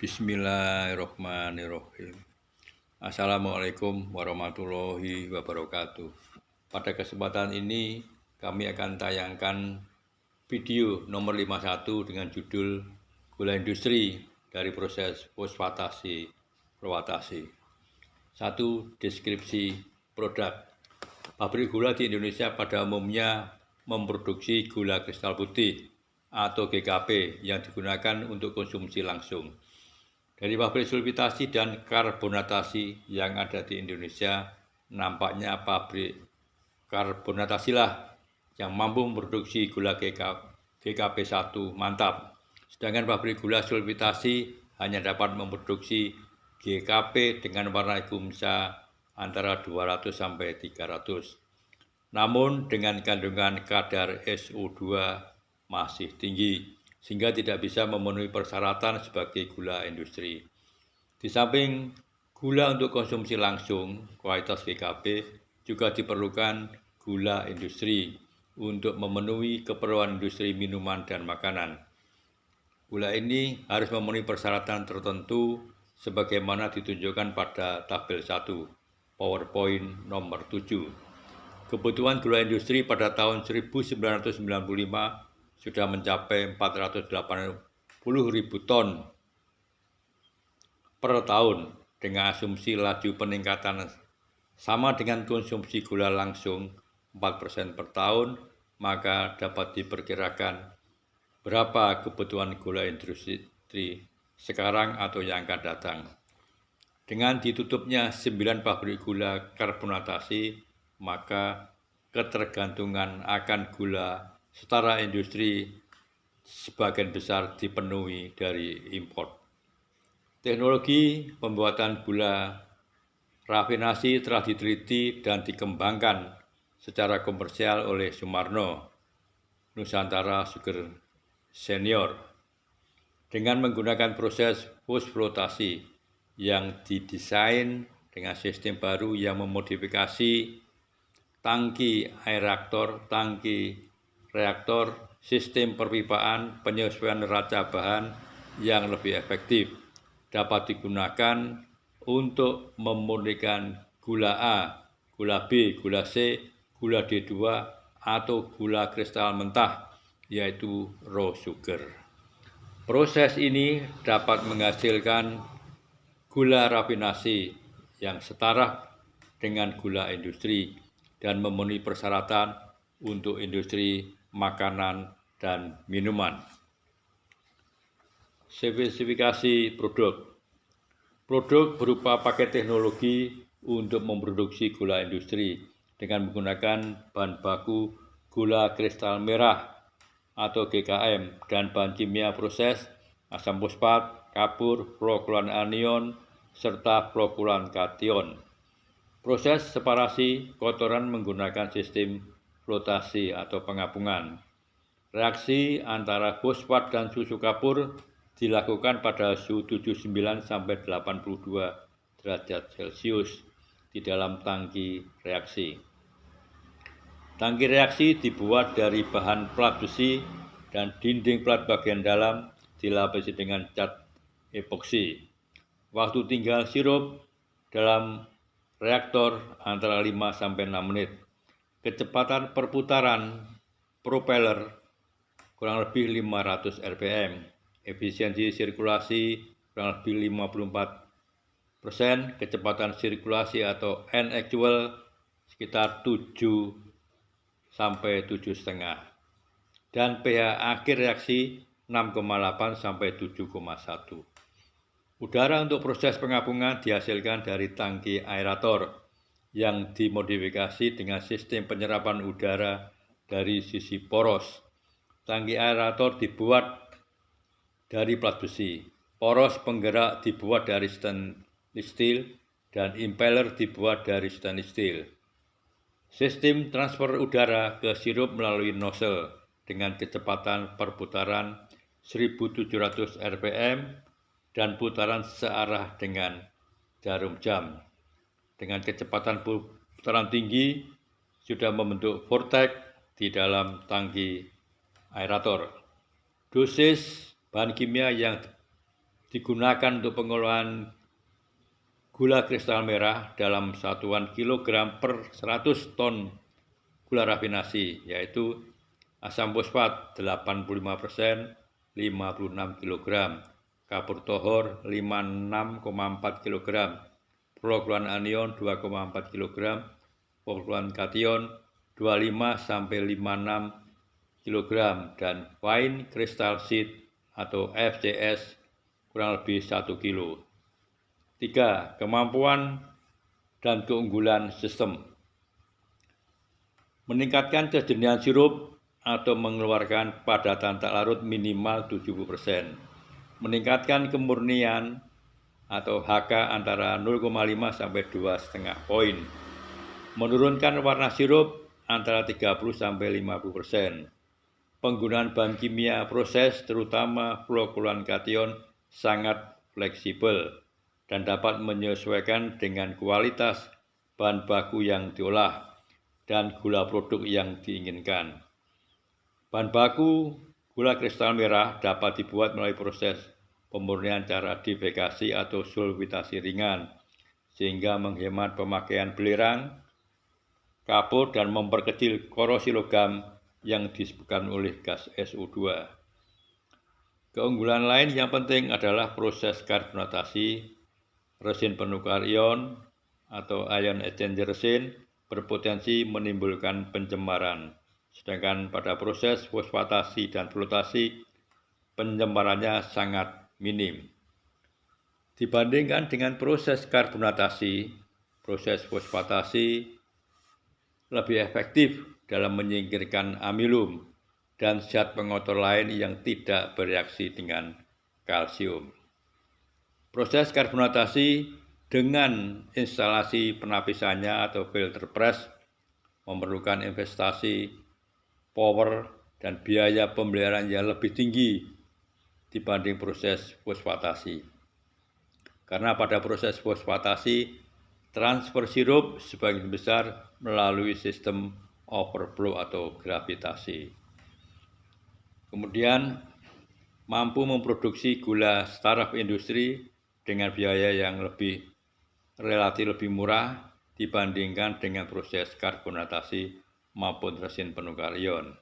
Bismillahirrahmanirrahim. Assalamualaikum warahmatullahi wabarakatuh. Pada kesempatan ini kami akan tayangkan video nomor 51 dengan judul Gula Industri dari proses fosfatasi prowatasi. 1. Deskripsi produk. Pabrik gula di Indonesia pada umumnya memproduksi gula kristal putih atau GKP yang digunakan untuk konsumsi langsung. Dari pabrik sulfitasi dan karbonatasi yang ada di Indonesia, nampaknya pabrik karbonatasi lah yang mampu memproduksi gula GKP 1 mantap. Sedangkan pabrik gula sulfitasi hanya dapat memproduksi GKP dengan warna gumsa antara 200 sampai 300. Namun dengan kandungan kadar SO2 masih tinggi, sehingga tidak bisa memenuhi persyaratan sebagai gula industri. Di samping gula untuk konsumsi langsung, kualitas GKP juga diperlukan gula industri untuk memenuhi keperluan industri minuman dan makanan. Gula ini harus memenuhi persyaratan tertentu sebagaimana ditunjukkan pada tabel 1, PowerPoint nomor 7. Kebutuhan gula industri pada tahun 1995 sudah mencapai 480.000 ton per tahun dengan asumsi laju peningkatan sama dengan konsumsi gula langsung 4% per tahun, maka dapat diperkirakan berapa kebutuhan gula industri sekarang atau yang akan datang. Dengan ditutupnya 9 pabrik gula karbonatasi, maka ketergantungan akan gula setara industri sebagian besar dipenuhi dari impor. Teknologi pembuatan gula rafinasi telah diteliti dan dikembangkan secara komersial oleh Sumarno, Nusantara Sugar Senior, dengan menggunakan proses fosfatasi yang didesain dengan sistem baru yang memodifikasi tangki aerator, tangki reaktor, sistem perpipaan, penyesuaian neraca bahan yang lebih efektif dapat digunakan untuk memurnikan gula A, gula B, gula C, gula D2 atau gula kristal mentah, yaitu raw sugar. Proses ini dapat menghasilkan gula rafinasi yang setara dengan gula industri dan memenuhi persyaratan untuk industri makanan dan minuman. Spesifikasi produk. Produk berupa paket teknologi untuk memproduksi gula industri dengan menggunakan bahan baku gula kristal merah atau GKM dan bahan kimia proses asam fosfat, kapur, fluokuran anion, serta fluokuran kation. Proses separasi kotoran menggunakan sistem flotasi atau pengapungan. Reaksi antara fosfat dan susu kapur dilakukan pada suhu 79 sampai 82 derajat Celcius di dalam tangki reaksi. Tangki reaksi dibuat dari bahan plat besi dan dinding plat bagian dalam dilapisi dengan cat epoksi. Waktu tinggal sirup dalam reaktor antara 5 sampai 6 menit. Kecepatan perputaran propeller kurang lebih 500 rpm. Efisiensi sirkulasi kurang lebih 54%, kecepatan sirkulasi atau N actual sekitar 7 sampai 7,5, dan pH akhir reaksi 6,8 sampai 7,1. Udara untuk proses pengapungan dihasilkan dari tangki aerator yang dimodifikasi dengan sistem penyerapan udara dari sisi poros. Tangki aerator dibuat dari plat besi, poros penggerak dibuat dari stainless steel, dan impeller dibuat dari stainless steel. Sistem transfer udara ke sirup melalui nozzle dengan kecepatan perputaran 1700 rpm dan putaran searah dengan jarum jam. Dengan kecepatan putaran tinggi sudah membentuk vortex di dalam tangki aerator. Dosis bahan kimia yang digunakan untuk pengelolaan gula kristal merah dalam satuan kilogram per 100 ton gula rafinasi, yaitu asam fosfat 85%, 56 kg, kapur tohor 56,4 kg, perokloan anion 2,4 kg, perokloan kation 25 sampai 56 kg, dan fine crystal seed atau FCS kurang lebih 1 kg. 3. Kemampuan dan keunggulan sistem. Meningkatkan kejernihan sirup atau mengeluarkan padatan tak larut minimal 70%. Meningkatkan kemurnian atau HK antara 0,5 sampai 2,5 poin. Menurunkan warna sirup antara 30 sampai 50%. Penggunaan bahan kimia proses terutama fluorokloran kation sangat fleksibel dan dapat menyesuaikan dengan kualitas bahan baku yang diolah dan gula produk yang diinginkan. Bahan baku gula kristal merah dapat dibuat melalui proses pemurnian cara difikasi atau sulfitasi ringan, sehingga menghemat pemakaian belerang, kapur, dan memperkecil korosi logam yang disebabkan oleh gas SO2. Keunggulan lain yang penting adalah proses karbonatasi resin penukar ion atau ion exchanger resin berpotensi menimbulkan pencemaran. Sedangkan pada proses fosfatasi dan flotasi, pencemarannya sangat minim. Dibandingkan dengan proses karbonatasi, proses fosfatasi lebih efektif dalam menyingkirkan amilum dan zat pengotor lain yang tidak bereaksi dengan kalsium. Proses karbonatasi dengan instalasi penapisannya atau filter press memerlukan investasi, power, dan biaya pemeliharaan yang lebih tinggi dibanding proses fosfatasi. Karena pada proses fosfatasi, transfer sirup sebagian besar melalui sistem overflow atau gravitasi. Kemudian mampu memproduksi gula startup industri dengan biaya yang relatif lebih murah dibandingkan dengan proses karbonatasi maupun resin penukar ion.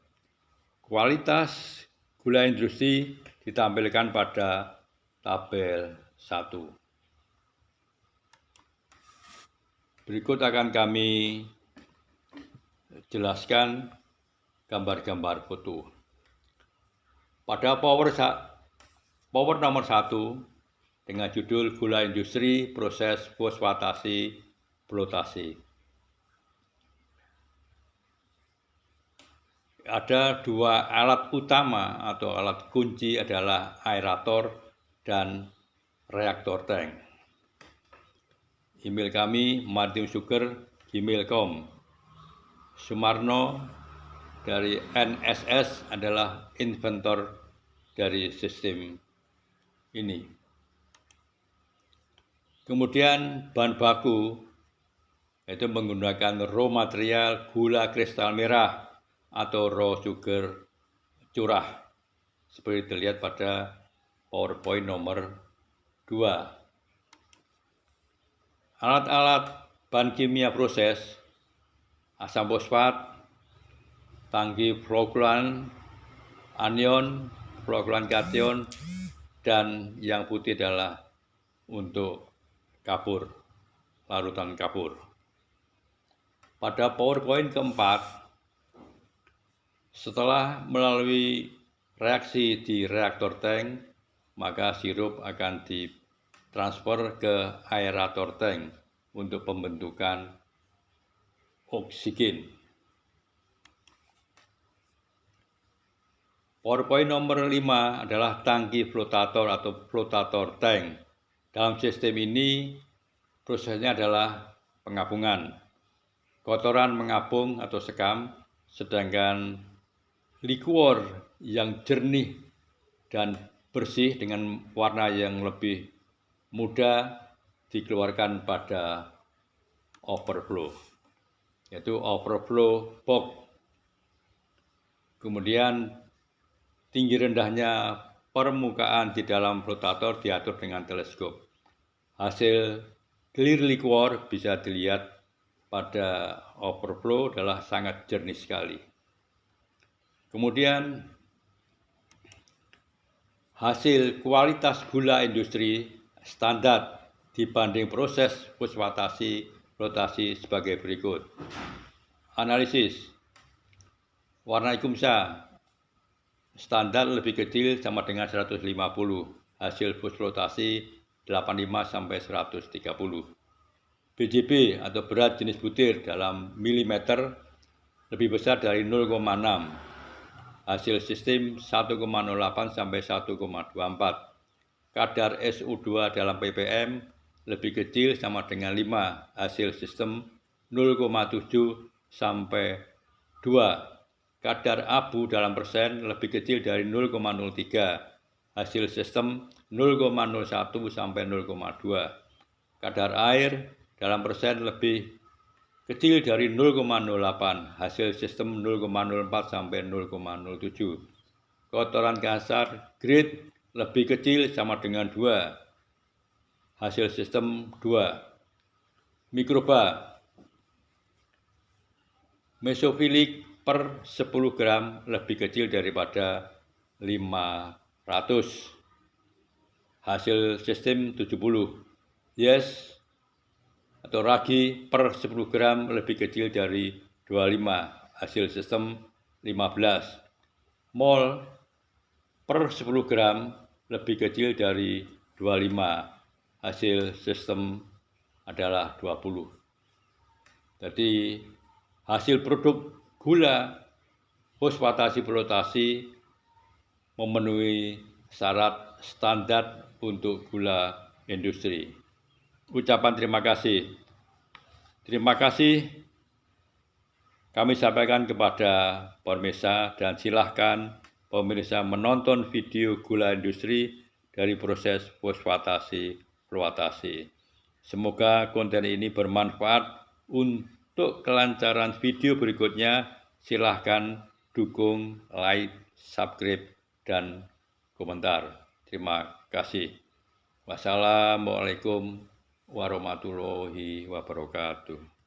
Kualitas gula industri ditampilkan pada tabel 1. Berikut akan kami jelaskan gambar-gambar foto. Pada power nomor 1 dengan judul gula industri proses fosfatasi flotasi. Ada dua alat utama atau alat kunci adalah aerator dan reaktor tank. Email kami martinsugar@gmail.com. Sumarno dari NSS adalah inventor dari sistem ini. Kemudian bahan baku yaitu menggunakan raw material gula kristal merah atau raw sugar curah seperti dilihat pada PowerPoint nomor 2. Alat-alat bahan kimia proses asam fosfat, tangki fluorokloran anion, fluorokloran kation, dan yang putih adalah untuk kapur, larutan kapur. Pada PowerPoint keempat, setelah melalui reaksi di reaktor tank, maka sirup akan ditransfer ke aerator tank untuk pembentukan oksigen. PowerPoint nomor 5 adalah tangki flotator atau flotator tank. Dalam sistem ini, prosesnya adalah pengapungan. Kotoran mengapung atau sekam, sedangkan liquor yang jernih dan bersih dengan warna yang lebih muda dikeluarkan pada overflow, yaitu overflow box. Kemudian tinggi rendahnya permukaan di dalam flotator diatur dengan teleskop. Hasil clear liquor bisa dilihat pada overflow adalah sangat jernih sekali. Kemudian hasil kualitas gula industri standar dibanding proses fosfatasi flotasi sebagai berikut. Analisis warna ikumsa standar lebih kecil sama dengan 150, hasil fosfatasi 85 sampai 130. BJB atau berat jenis butir dalam milimeter lebih besar dari 0,6. Hasil sistem 1,08 sampai 1,24. Kadar SO2 dalam ppm lebih kecil sama dengan 5. Hasil sistem 0,7 sampai 2. Kadar abu dalam persen lebih kecil dari 0,03. Hasil sistem 0,01 sampai 0,2. Kadar air dalam persen lebih kecil dari 0,08. Hasil sistem 0,04 sampai 0,07. Kotoran kasar grade lebih kecil sama dengan 2. Hasil sistem 2. Mikroba mesofilik per 10 gram lebih kecil daripada 500. Hasil sistem 70. Yes atau ragi per 10 gram lebih kecil dari 25. Hasil sistem 15. Mol per 10 gram lebih kecil dari 25. Hasil sistem adalah 20. Jadi hasil produk gula fosfatasi flotasi memenuhi syarat standar untuk gula industri. Ucapan terima kasih. Terima kasih kami sampaikan kepada pemirsa dan silahkan pemirsa menonton video gula industri dari proses fosfatasi flotasi. Semoga konten ini bermanfaat untuk kelancaran video berikutnya. Silahkan dukung, like, subscribe, dan komentar. Terima kasih. Wassalamualaikum warahmatullahi wabarakatuh.